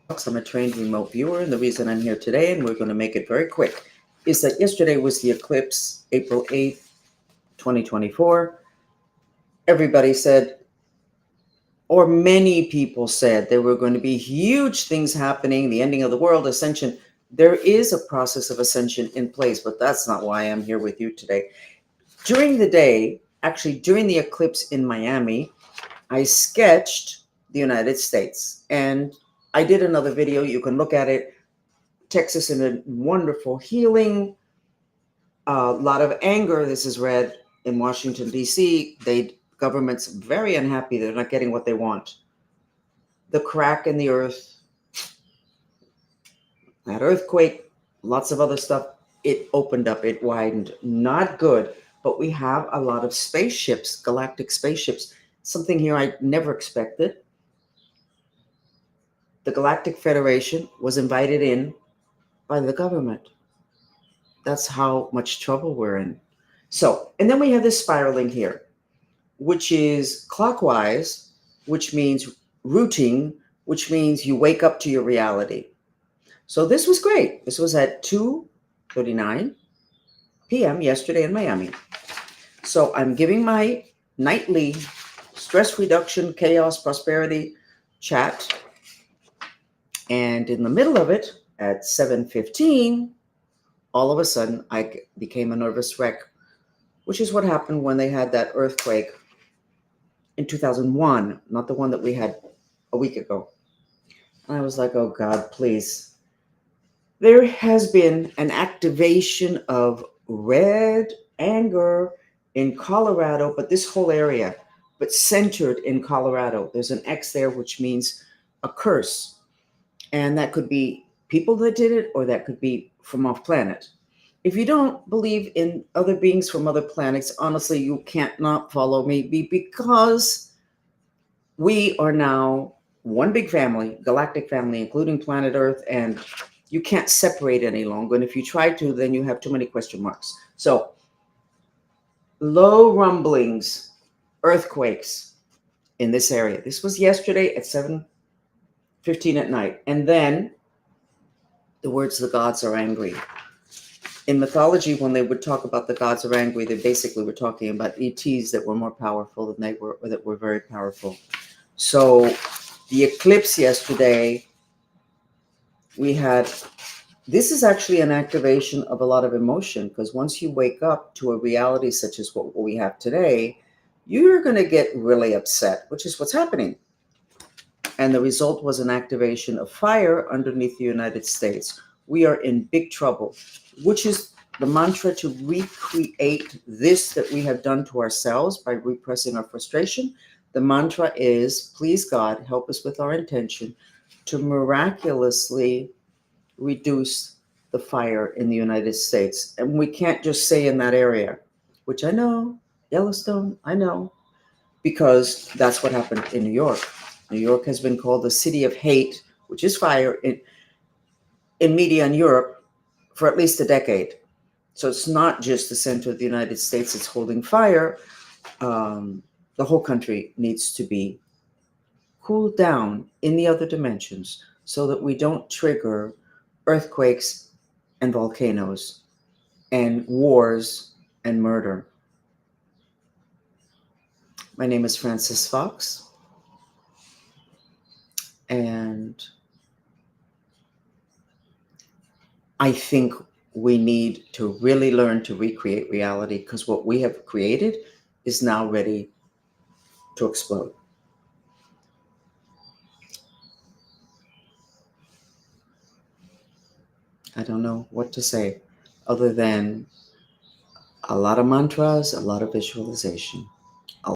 I'm a trained remote viewer, and the reason I'm here today, and we're going to make it very quick, is that yesterday was the eclipse, April 8th, 2024. Everybody said, or many people said, there were going to be huge things happening, the ending of the world, ascension. There is a process of ascension in place, but that's not why I'm here with you today. During the day, actually during the eclipse in Miami, I sketched the United States, and I did another video. You can look at it. Texas in a wonderful healing, a lot of anger. This is read in Washington, D.C. Government's very unhappy. They're not getting what they want. The crack in the earth, that earthquake, lots of other stuff. It opened up, it widened. Not good, but we have a lot of spaceships, galactic spaceships. Something here I never expected. The Galactic Federation was invited in by the government. That's how much trouble we're in. So, and then we have this spiraling here, which is clockwise, which means routing, which means you wake up to your reality. So this was great. This was at 2:39 p.m. yesterday in Miami. So I'm giving my nightly stress reduction, chaos, prosperity chat. And in the middle of it, at 7:15, all of a sudden I became a nervous wreck, which is what happened when they had that earthquake in 2001, not the one that we had a week ago. And I was like, oh God, please. There has been an activation of red anger in Colorado, but this whole area, but centered in Colorado. There's an X there, which means a curse. And that could be people that did it, or that could be from off planet. If you don't believe in other beings from other planets, honestly, you can't not follow me because we are now one big family, galactic family, including planet Earth, and you can't separate any longer. And if you try to, then you have too many question marks. So, low rumblings, earthquakes in this area. This was yesterday at 7:15 at night. And then the words, the gods are angry. In mythology, when they would talk about the gods are angry, they basically were talking about ETs that were more powerful than they were, or that were very powerful. So the eclipse yesterday, we had, this is actually an activation of a lot of emotion, because once you wake up to a reality such as what we have today, you're going to get really upset, which is what's happening. And the result was an activation of fire underneath the United States. We are in big trouble, which is the mantra to recreate this that we have done to ourselves by repressing our frustration. The mantra is, please God, help us with our intention to miraculously reduce the fire in the United States. And we can't just say in that area, which I know, Yellowstone, I know, because that's what happened in New York. New York has been called the city of hate, which is fire, in media in Europe for at least a decade. So it's not just the center of the United States that's holding fire. The whole country needs to be cooled down in the other dimensions so that we don't trigger earthquakes and volcanoes and wars and murder. My name is Frances Fox, and I think we need to really learn to recreate reality, because what we have created is now ready to explode. I don't know what to say other than a lot of mantras, a lot of visualization.